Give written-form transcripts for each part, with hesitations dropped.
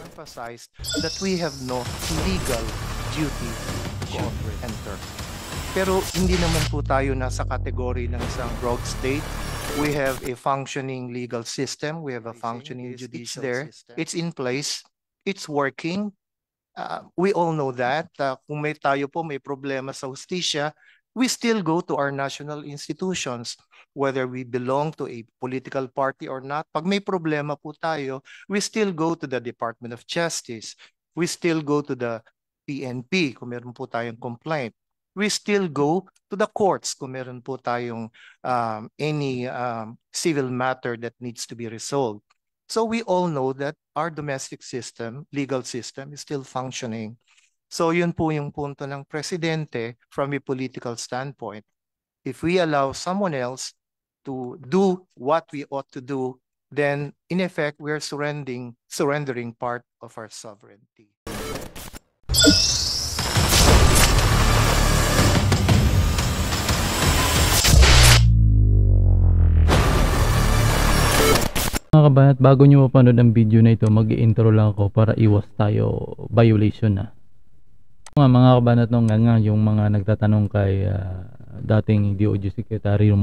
emphasized that we have no legal duty to enter. Pero hindi naman po tayo nasa kategory ng isang rogue state. We have a functioning legal system. We have a functioning judicial system. It's in place. It's working. We all know that. Kung tayo po may problema sa hustisya, we still go to our national institutions, whether we belong to a political party or not. Pag may problema po tayo, we still go to the Department of Justice. We still go to the PNP kung meron po tayong complaint. We still go to the courts kung meron po tayong any civil matter that needs to be resolved. So we all know that our domestic system, legal system, is still functioning. So yun po yung punto ng presidente from a political standpoint. If we allow someone else to do what we ought to do, then in effect, we're surrendering part of our sovereignty. Mga kabanat, bago nyo mapanood ang video na ito, mag-i-intro lang ako para iwas tayo violation na. Mga kabanat, nung nga yung mga nagtatanong kay dating DOJ Secretary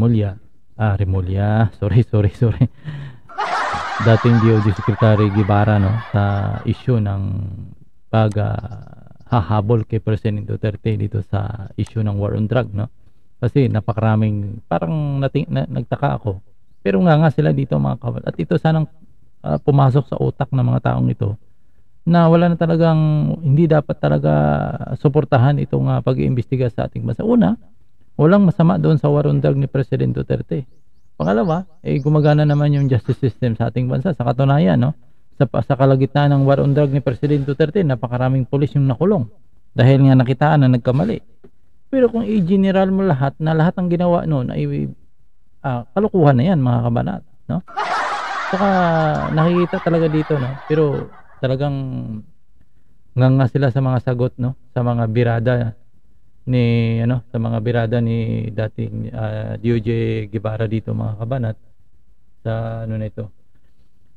dating DOJ Secretary Guevara, no, sa issue ng hahabol kay President Duterte dito sa issue ng war on drug, no? Kasi napakaraming parang nagtaka ako. Pero nga sila dito mga kabanat, at ito sanang pumasok sa utak ng mga taong ito na wala na talagang, hindi dapat talaga suportahan itong pag-iimbestiga sa ating bansa. Una, walang masama doon sa war on drug ni President Duterte. Pangalawa, gumagana naman yung justice system sa ating bansa. Sa katunayan, no, sa kalagitnaan ng war on drug ni President Duterte, napakaraming pulis yung nakulong dahil nga nakitaan na nagkamali. Pero kung i-general mo lahat ang ginawa noon ay kalukuhan na yan mga kabanat, no? Saka nakikita talaga dito, no? Pero talagang nga sila sa mga sagot, no? Sa mga birada ni dating DOJ Guevara dito mga kabanat sa na ito.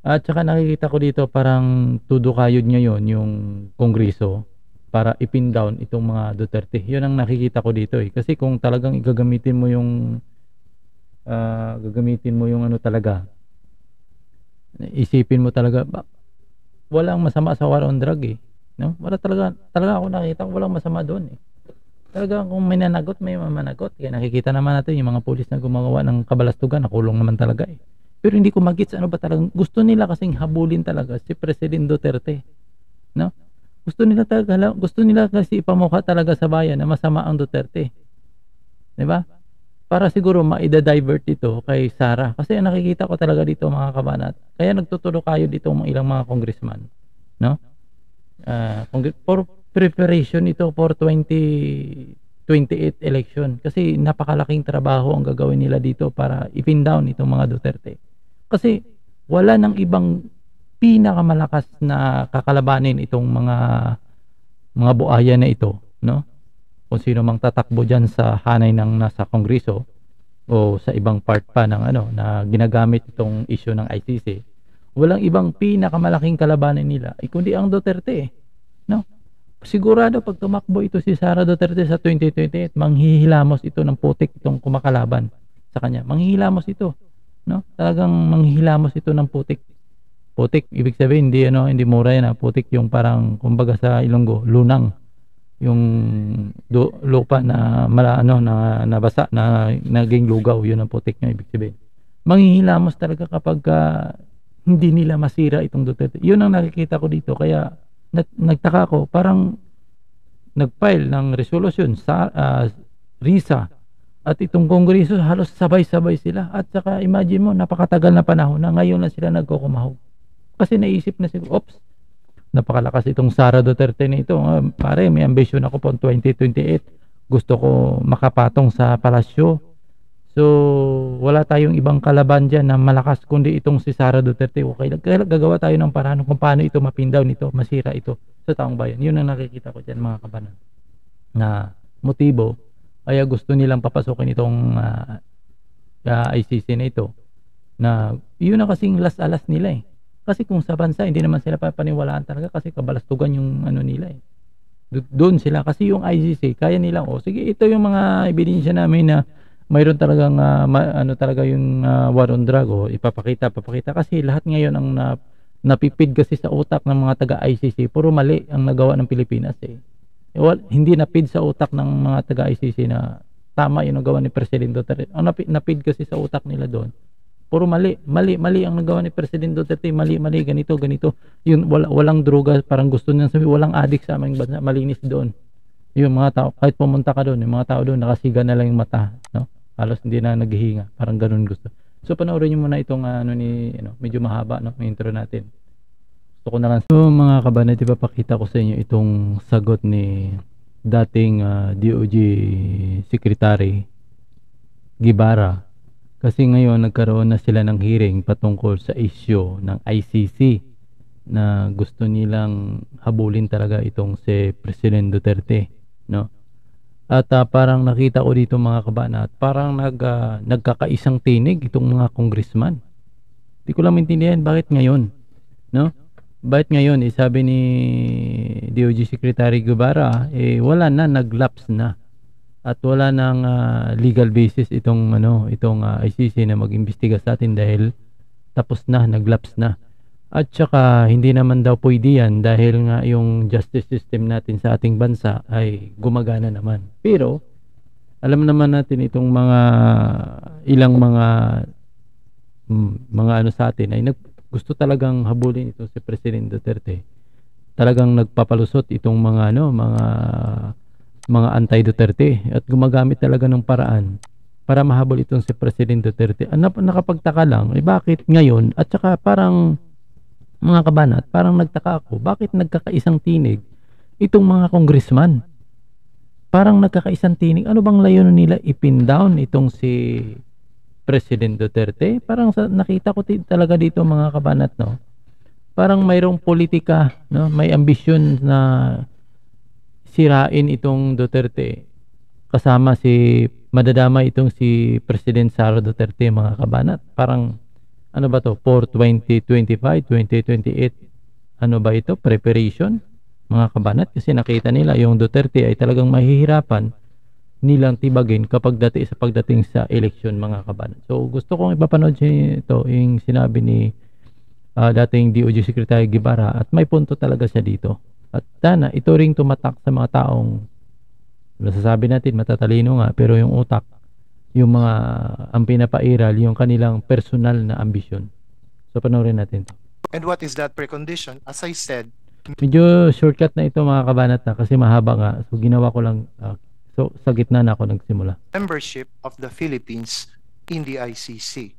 At saka nakikita ko dito parang tudukayod ngayon yung Kongreso para ipin down itong mga Duterte. Yun ang nakikita ko dito kasi kung talagang gagamitin mo yung talaga, isipin mo talaga, walang masama sa war on drug, no? Wala talaga ako nakita, walang masama doon, Talaga kung may nanagot, may mamanagot. Kaya nakikita naman natin yung mga pulis na gumagawa ng kabalastugan, nakulong naman talaga, Pero hindi ko magets ano ba talagang gusto nila kasing habulin talaga si President Duterte, no? Gusto nila kasi ipamukha talaga sa bayan na masama ang Duterte, 'di ba? Para siguro maida-divert ito kay Sara. Kasi nakikita ko talaga dito mga kabanat. Kaya nagtuturo kayo dito mga ilang mga congressman, no? For preparation ito for 2028 election. Kasi napakalaking trabaho ang gagawin nila dito para ipin down itong mga Duterte. Kasi wala nang ibang pinakamalakas na kakalabanin itong mga buaya na ito, no? Kung sino mang tatakbo dyan sa hanay ng nasa Kongreso o sa ibang part pa ng na ginagamit itong issue ng ICC, walang ibang pinakamalaking kalabanan nila kundi ang Duterte, no? Sigurado pag tumakbo ito si Sara Duterte sa 2028, manghihilamos ito ng putik itong kumakalaban sa kanya. Manghihilamos ito, no? Talagang manghihilamos ito ng putik. Putik ibig sabihin hindi mura yan, putik yung parang kumbaga sa Ilonggo, lunang. Yung lupa na na nabasa na naging lugaw, yun ang putik niya ibig sabihin. Manghihilamos talaga kapag hindi nila masira itong Duterte. Yun ang nakikita ko dito. Kaya nagtaka ko, parang nagfile ng resolution sa RISA at itong Kongreso halos sabay-sabay sila. At saka imagine mo, napakatagal na panahon na ngayon na sila nagkukumahog. Kasi naisip na siguro, oops, napakalakas itong Sara Duterte na ito. Pare, may ambisyon ako po 2028. Gusto ko makapatong sa palasyo. So, wala tayong ibang kalaban dyan na malakas kundi itong si Sara Duterte. Okay, gagawa tayo ng paraan kung paano ito mapindown ito, masira ito sa taong bayan. Yun ang nakikita ko dyan mga kabanan. Na motibo, kaya gusto nilang papasukin itong ICC na ito. Na yun na kasing las-alas nila Kasi kung sa bansa, hindi naman sila papaniwalaan talaga kasi kabalastugan yung ano nila eh. Doon sila kasi yung ICC kaya nilang sige, ito yung mga ebidensya namin na mayroon talagang ano talaga yung war on drug, papakita kasi lahat ngayon ang napipid kasi sa utak ng mga taga ICC, puro mali ang nagawa ng Pilipinas eh. Hindi napid sa utak ng mga taga ICC na tama yung nagawa ni Presidente Duterte. Ang napid kasi sa utak nila doon, puro mali ang nagawa ni Presidente Duterte, mali ganito yun, walang droga, parang gusto niya sabi walang addict sa aming bansa, malinis doon yung mga tao, kahit pumunta ka doon yung mga tao doon nakasiga na lang yung mata, no, halos hindi na naghihinga, parang ganun gusto. So panoorin niyo muna itong medyo mahaba, no, yung intro natin. Gusto ko na lang, so mga kabanat, ipapakita ko sa inyo itong sagot ni dating DOJ Secretary Guevara. Kasi ngayon nagkaroon na sila ng hearing patungkol sa issue ng ICC na gusto nilang habulin talaga itong si President Duterte, no? At parang nakita ko dito mga kabanat, parang nagkakaisang tinig itong mga congressman. Hindi ko lang maintindihan bakit ngayon, no? Bakit ngayon, sabi ni DOJ Secretary Guevara, wala na, naglapse na. At wala nang legal basis itong ICC na mag-imbestiga sa atin dahil tapos na, naglapse na. At saka hindi naman daw pwede yan dahil nga yung justice system natin sa ating bansa ay gumagana naman. Pero alam naman natin itong ilang mga ano sa atin ay gusto talagang habulin ito si President Duterte. Talagang nagpapalusot itong mga anti-Duterte at gumagamit talaga ng paraan para mahabol itong si President Duterte. Nakapagtaka lang, bakit ngayon? At saka parang mga kabanat, parang nagtaka ako, bakit nagkakaisang tinig itong mga congressman? Parang nagkakaisang tinig. Ano bang layunin nila? I-pin down itong si President Duterte? Parang nakita ko talaga dito mga kabanat, no? Parang mayroong politika, no? May ambisyon na sirain itong Duterte, kasama madadama itong si President Sara Duterte mga kabanat. Parang ano ba to, for 2025, 2028, ano ba ito, preparation mga kabanat, kasi nakita nila yung Duterte ay talagang mahihirapan nilang tibagin pagdating sa eleksyon mga kabanat. So gusto kong ipapanood ito yung sinabi ni dating DOJ Secretary Guevara at may punto talaga siya dito. At sana ito ring tumatak sa mga taong masasabi natin matatalino nga pero yung utak, yung mga ang pinapairal yung kanilang personal na ambisyon. So panoorin natin to. And what is that precondition? As I said, medyo shortcut na ito mga kabanat na kasi mahaba nga. So ginawa ko lang so sa gitna na ako nagsimula. Membership of the Philippines in the ICC.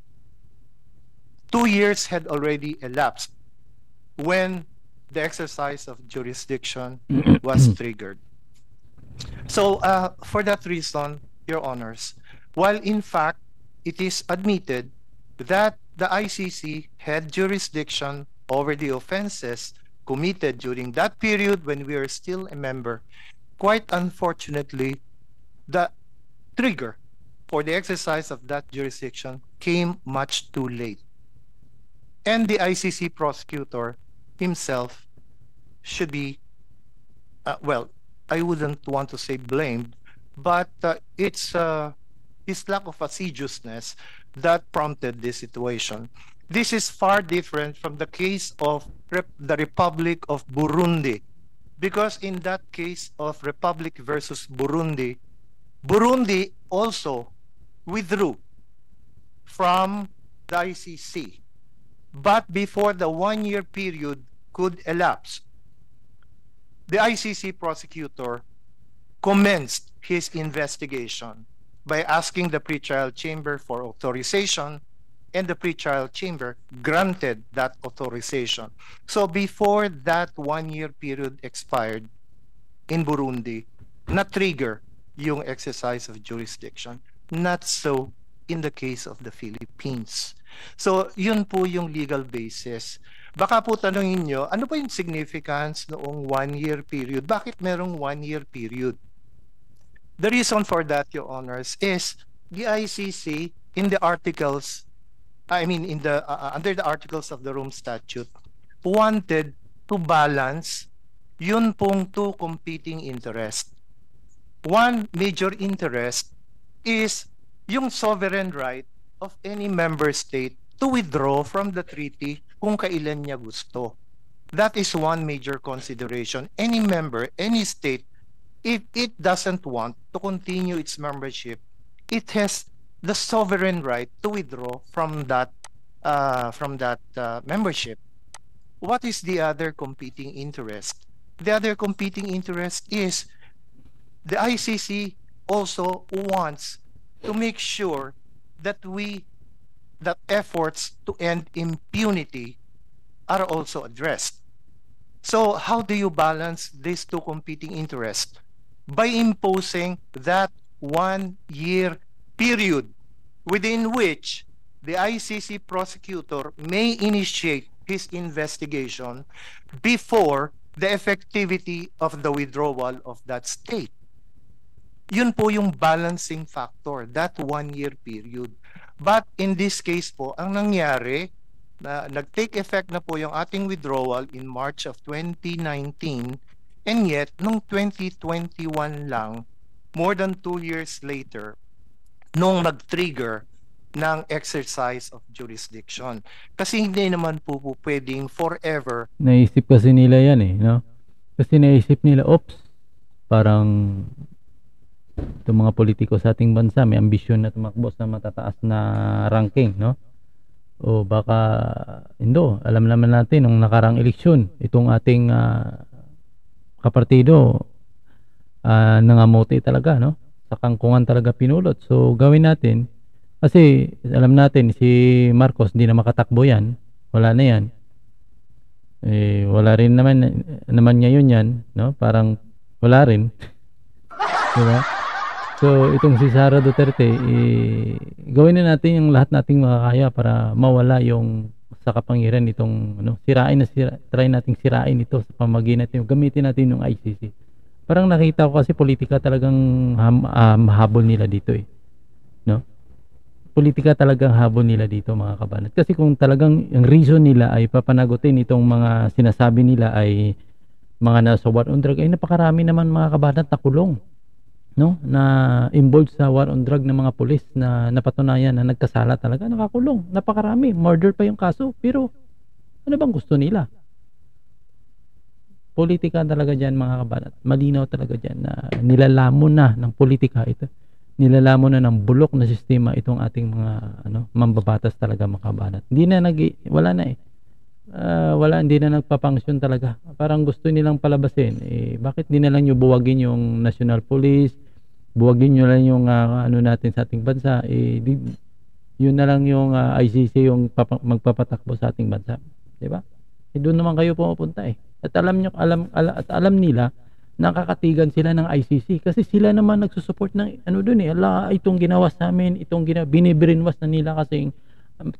2 years had already elapsed when the exercise of jurisdiction was triggered. So for that reason, Your Honors, while in fact it is admitted that the ICC had jurisdiction over the offenses committed during that period when we are still a member, quite unfortunately, the trigger for the exercise of that jurisdiction came much too late. And the ICC prosecutor himself should be, well, I wouldn't want to say blamed, but it's his lack of assiduousness that prompted this situation. This is far different from the case of the Republic of Burundi, because in that case of Republic versus Burundi, Burundi also withdrew from the ICC. But before the 1-year period could elapse, the ICC prosecutor commenced his investigation by asking the pretrial chamber for authorization, and the pretrial chamber granted that authorization. So before that 1-year period expired in Burundi, na-trigger yung exercise of jurisdiction. Not so in the case of the Philippines. So yun po yung legal basis. Baka po tanongin nyo, ano pa yung significance noong 1-year period? Bakit merong 1-year period? The reason for that, Your Honors, is the ICC in the articles I mean, in the under the articles of the Rome Statute, wanted to balance yun pong two competing interests. One major interest is yung sovereign right of any member state to withdraw from the treaty kung kailan niya gusto. That is one major consideration. Any member, any state, if it doesn't want to continue its membership, it has the sovereign right to withdraw from that membership. What is the other competing interest? The other competing interest is the ICC also wants to make sure that efforts to end impunity are also addressed. So how do you balance these two competing interests? By imposing that 1-year period within which the ICC prosecutor may initiate his investigation before the effectivity of the withdrawal of that state. Yun po yung balancing factor, that 1-year period. But in this case po, ang nangyari, na nag-take effect na po yung ating withdrawal in March of 2019, and yet, nung 2021 lang, more than 2 years later, nung nag-trigger ng exercise of jurisdiction. Kasi hindi naman po pwedeng forever. Naisip kasi nila yan eh, no? Kasi naisip nila, oops, parang itong mga politiko sa ating bansa may ambisyon na tumakbo sa matataas na ranking, no? O baka hindi, alam naman natin nung nakarang eleksyon, itong ating kapartido nangamote talaga, no? Sa kangkungan talaga pinulot. So gawin natin, kasi alam natin si Marcos hindi na makatakbo yan, wala na yan. Wala rin naman ngayon yan, no? Parang wala rin. Diba? So itong si Sara Duterte, gawin na natin yung lahat nating makakaya para mawala yung sa kapangyarihan itong try nating sirain ito sa pamamagitan natin, gamitin natin yung ICC. Parang nakita ko kasi politika talagang habol nila dito eh, no? Politika talagang habol nila dito, mga kabanat. Kasi kung talagang yung reason nila ay papanagutin itong mga sinasabi nila ay mga nasa war on drug, ay napakarami naman, mga kabanat, na kulong, no, na involved sa war on drug ng mga pulis na napatunayan na nagkasala talaga, nakakulong. Napakarami, murder pa yung kaso. Pero ano bang gusto nila? Politika talaga dyan, mga kabanat. Malinaw talaga dyan na nilalamon na ng politika ito. Nilalamon na ng bulok na sistema itong ating mga mambabatas talaga, mga kabanat. Hindi na nagpapangsyon talaga. Parang gusto nilang palabasin. Bakit di na lang nyo buwagin yung National Police, buwagin nyo lang yung natin sa ating bansa, yun na lang yung ICC yung magpapatakbo sa ating bansa, di ba? Doon naman kayo pumupunta eh. At alam nila, nakakatigan sila ng ICC kasi sila naman nagsusupport ng doon eh. Itong ginawa sa amin, binibrinwas na nila kasi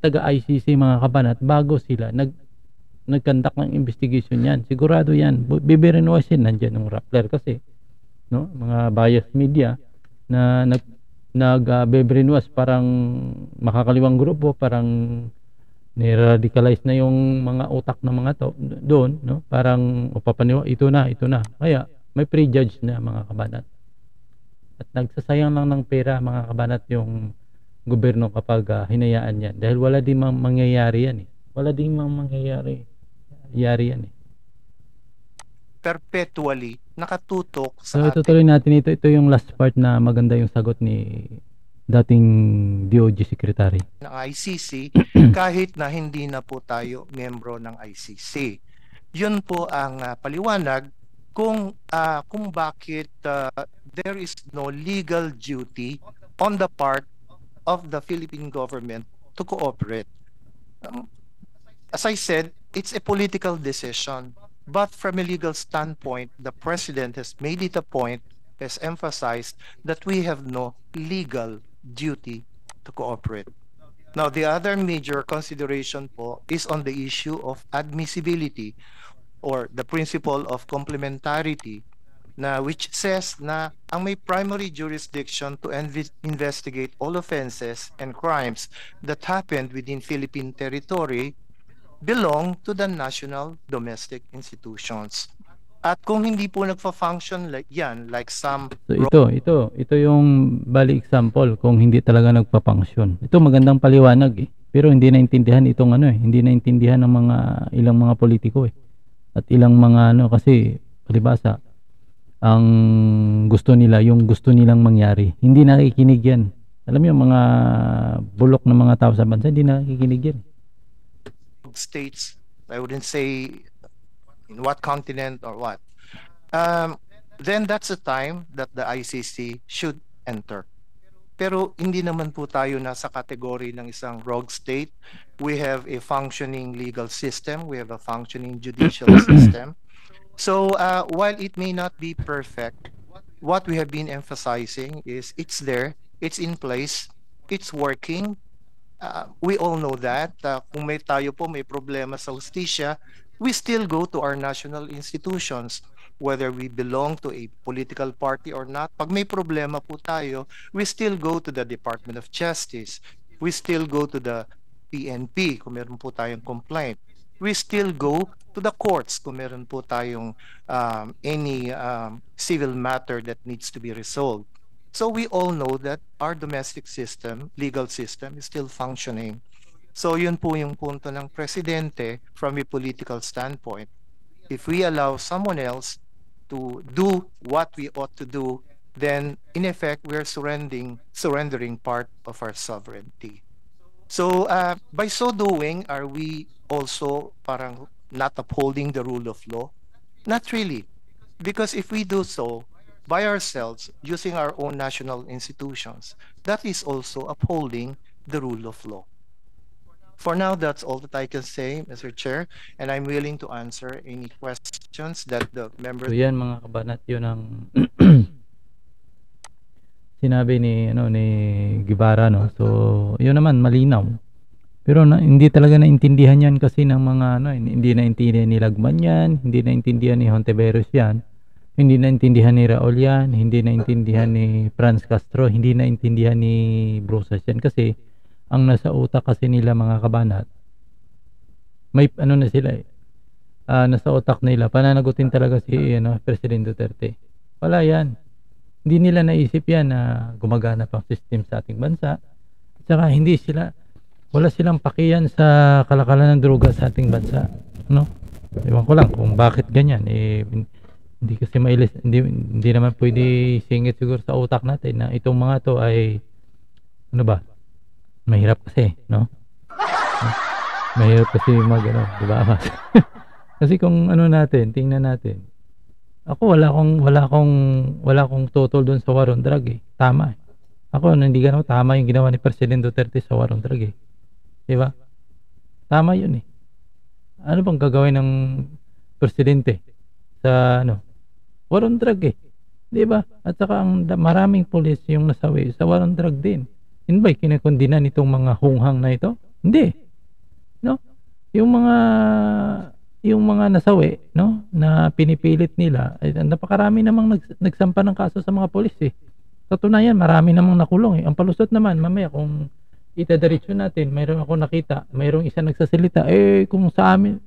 taga ICC, mga kabanat, bago sila nagkandak ng investigation yan. Sigurado yan. Bibirinwasin nandiyan ng Rappler kasi, no, mga biased media na nag-bebrinwas, parang makakaliwang grupo, parang ni-radicalize na yung mga utak ng mga to doon, no? Parang papaniwa, ito na. Kaya may prejudge na, mga kabanat. At nagsasayang lang ng pera, mga kabanat, yung gobyerno kapag hinayaan yan. Dahil wala din mangyayari yan eh. Wala din mangyayari yan eh. Perpetually nakatutok sa So itutuloy natin ito. Ito yung last part na maganda yung sagot ni dating DOJ Secretary ng ICC kahit na hindi na po tayo miyembro ng ICC. Yun po ang paliwanag kung bakit there is no legal duty on the part of the Philippine government to cooperate. As I said, it's a political decision. But from a legal standpoint, the President has made it a point, has emphasized that we have no legal duty to cooperate. Now, the other major consideration po is on the issue of admissibility or the principle of complementarity. na which says na ang may primary jurisdiction to investigate all offenses and crimes that happened within Philippine territory belong to the national domestic institutions. At kung hindi po nagfa-function like yan, like some So ito yung bali example kung hindi talaga nagpa-function. Ito magandang paliwanag eh. Pero hindi naintindihan itong hindi naintindihan ng mga ilang mga politiko eh. At ilang mga kasi palibasa ang gusto nila, yung gusto nilang mangyari. Hindi nakikinig yan. Alam mo yung mga bulok ng mga tao sa bansa, hindi nakikinig yan. States, I wouldn't say in what continent or what, then that's the time that the ICC should enter. Pero hindi naman po tayo nasa kategory ng isang rogue state. We have a functioning legal system. We have a functioning judicial system. So while it may not be perfect, what we have been emphasizing is it's there, it's in place, it's working. We all know that kung tayo po may problema sa hustisya, we still go to our national institutions, whether we belong to a political party or not. Pag may problema po tayo, we still go to the Department of Justice. We still go to the PNP kung meron po tayong complaint. We still go to the courts kung meron po tayong any civil matter that needs to be resolved. So we all know that our domestic system, legal system, is still functioning. So yun po yung punto ng presidente from a political standpoint. If we allow someone else to do what we ought to do, then in effect we're surrendering part of our sovereignty. So by so doing, are we also parang not upholding the rule of law? Not really. Because if we do so by ourselves, using our own national institutions, that is also upholding the rule of law. For now, that's all that I can say, Mr. Chair, and I'm willing to answer any questions that the members... So yan mga kabanat, yun ang sinabi ni Guevara, no. So yun naman malinaw. Pero hindi talaga naintindihan yan kasi ng mga hindi naintindihan ni Lagman yan, hindi naintindihan ni Hontiveros yan, hindi naintindihan ni Raul yan, hindi naintindihan ni Franz Castro, hindi naintindihan ni Brusas yan kasi ang nasa utak kasi nila mga kabanat, may na sila nasa utak nila, pananagutin talaga si President Duterte. Wala yan. Hindi nila naisip yan na gumagana pang system sa ating bansa. At saka wala silang pakiyan sa kalakalan ng droga sa ating bansa. Ewan ko lang kung bakit ganyan. Hindi kasi hindi naman pwede singit siguro sa utak natin na itong mga to ay mahirap kasi, mahirap kasi diba? Kasi kung tingnan natin, ako wala akong totoo doon sa war on drug eh. Tama eh. Ako hindi tama yung ginawa ni President Duterte sa war on drug eh. Diba? Tama yun eh. Ano bang gagawin ng presidente sa war on drug eh. Diba? At saka maraming pulis yung nasawi sa war on drug din. Yun ba'y kinakondina nitong mga hunghang na ito? Hindi. Yung mga nasawi, na pinipilit nila, ay napakarami namang nagsampa ng kaso sa mga pulis eh. Katunayan, marami namang nakulong eh. Ang palusot naman, mamaya kung itadiretso natin, mayroon ako nakita, mayroong isa nagsasalita, kung sa amin,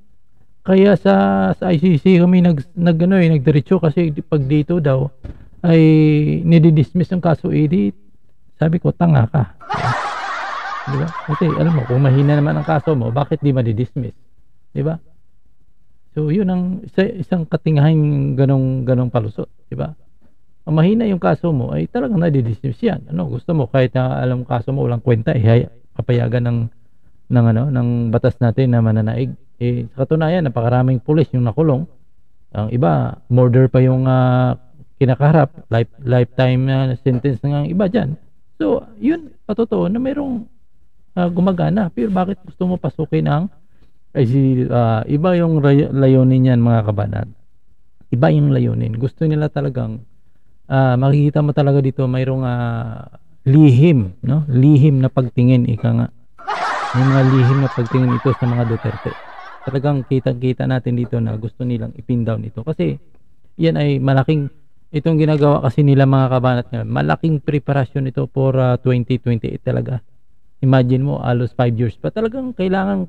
kaya sa ICC kami nagdiretso kasi pag dito daw ay nididismiss ng kaso sabi ko, tanga ka. Diba? Kasi alam mo, kung mahina naman ang kaso mo, bakit di ma-dismiss? Diba? So yun ang isang katingahan ganong palusot, diba? Ang mahina yung kaso mo ay talagang nadi-dismiss yan. Gusto mo kahit na alam kaso mo walang kwenta, papayagan ng batas natin na mananaig. Sa katunayan, napakaraming pulis yung nakulong. Ang iba, murder pa yung kinakaharap, lifetime sentence ng iba dyan. So, yun, patotoo na mayroong gumagana. Pero bakit gusto mo pasukin iba yung layunin yan mga kabanat. Iba yung layunin. Gusto nila talagang makikita mo talaga dito mayroong lihim, lihim na pagtingin, ika nga. May mga lihim na pagtingin ito sa mga Duterte. Talagang kita natin dito na gusto nilang ipin down ito. Kasi yan ay malaking Itong ginagawa kasi nila mga kabanat ngayon, malaking preparasyon ito for 2028 talaga. Imagine mo, alos 5 years pa. Talagang kailangan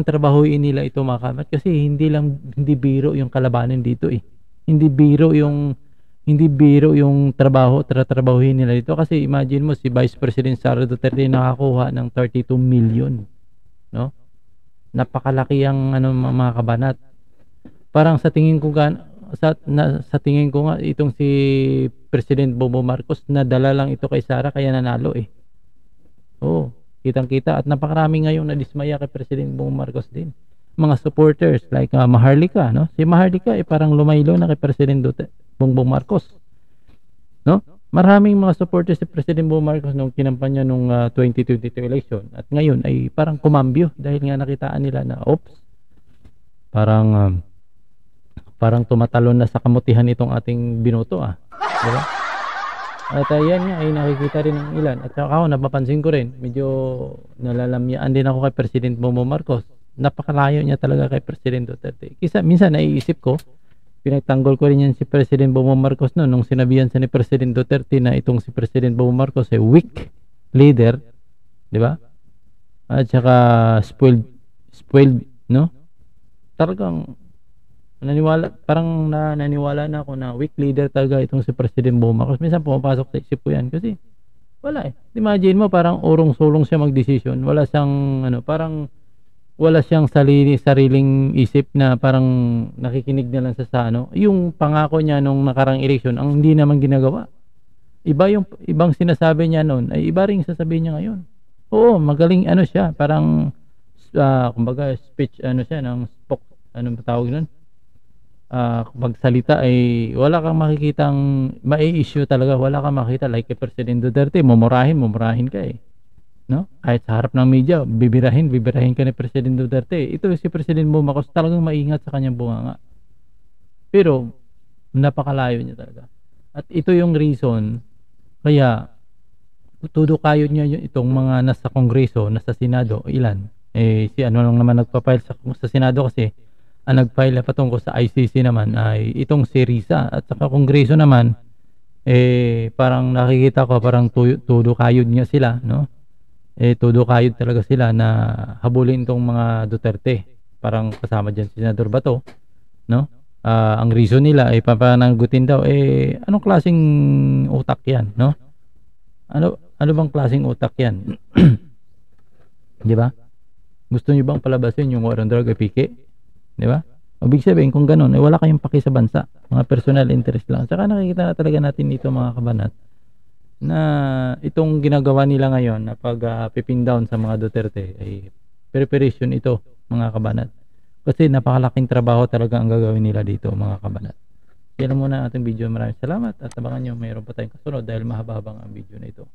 trabahuin nila ito mga kabanat kasi hindi biro yung kalabanin dito eh. Hindi biro yung trabahuin nila dito kasi imagine mo si Vice President Sara Duterte nakakuha ng 32 million, no? Napakalaki ang mga kabanat. Parang sa tingin ko sa tingin ko nga itong si President Bongbong Marcos nadala lang ito kay Sara kaya nanalo eh. Oo, kitang-kita at napakarami ngayong nadismaya kay President Bongbong Marcos din. Mga supporters like Maharlika, no? Si Maharlika parang lumaylo na kay President Bongbong Marcos, no? Maraming mga supporters si President Bongbong Marcos nung kinampanya nung 2022 election at ngayon ay parang kumambyo dahil nga nakitaan nila na parang tumatalon na sa kamutihan itong ating binoto diba? At yan nga ay nakikita rin ng ilan at saka ako napapansin ko rin medyo nalalamyaan din ako kay President Bongbong Marcos. Napakalayo niya talaga kay President Duterte. Minsan naiisip ko pinagtanggol ko rin yan si President Bongbong Marcos nung sinabihan sa ni President Duterte na itong si President Bongbong Marcos ay weak leader, di ba? At saka spoiled, no? Talagang naniniwala na ako na weak leader talaga itong si President Bongbong Marcos. Minsan pumapasok sa isip ko yan kasi wala eh. Imagine mo parang urong-sulong siya magdesisyon. Wala siyang sariling isip na parang nakikinig na lang sa yung pangako niya nung nakarang eleksyon ang hindi naman ginagawa. Ibang sinasabi niya noon ay iba ring sasabihin niya ngayon. Oo, magaling siya, parang kumbaga speech siya ng tawag nun? Magsalita ay wala kang makikitang mai-issue talaga, wala kang makita like kay President Duterte, mumurahin ka eh. No? Kahit sa harap ng media, bibirahin ka ni President Duterte. Ito si President Bongbong Marcos talagang maingat sa kanyang bunganga. Pero napakalayo niya talaga. At ito yung reason kaya tudukayod niya itong mga nasa Kongreso, nasa Senado, ilan? Si lang naman nagpa-file sa Senado kasi ang nag-file patungkol sa ICC naman ay itong si Risa at sa Kongreso naman parang nakikita ko parang tudukayod niya sila, no? Tudukayod talaga sila na habulin itong mga Duterte. Parang kasama dyan si Senador Bato, no? Ang reason nila ay papananggutin daw anong klaseng utak yan, no? Ano bang klaseng utak yan? Di ba? Gusto niyo bang palabasin yung war on drug pike? Di ba? Ibig sabihin kung ganun wala kayong paki sa bansa, mga personal interest lang. Saka nakikita na talaga natin dito mga kabanat na itong ginagawa nila ngayon na pag-pin down sa mga Duterte ay preparation ito mga kabanat. Kasi napakalaking trabaho talaga ang gagawin nila dito mga kabanat. Yan muna ang ating video. Maraming salamat at abangan nyo mayroon pa tayong kasunod dahil mahaba-habang ang video na ito.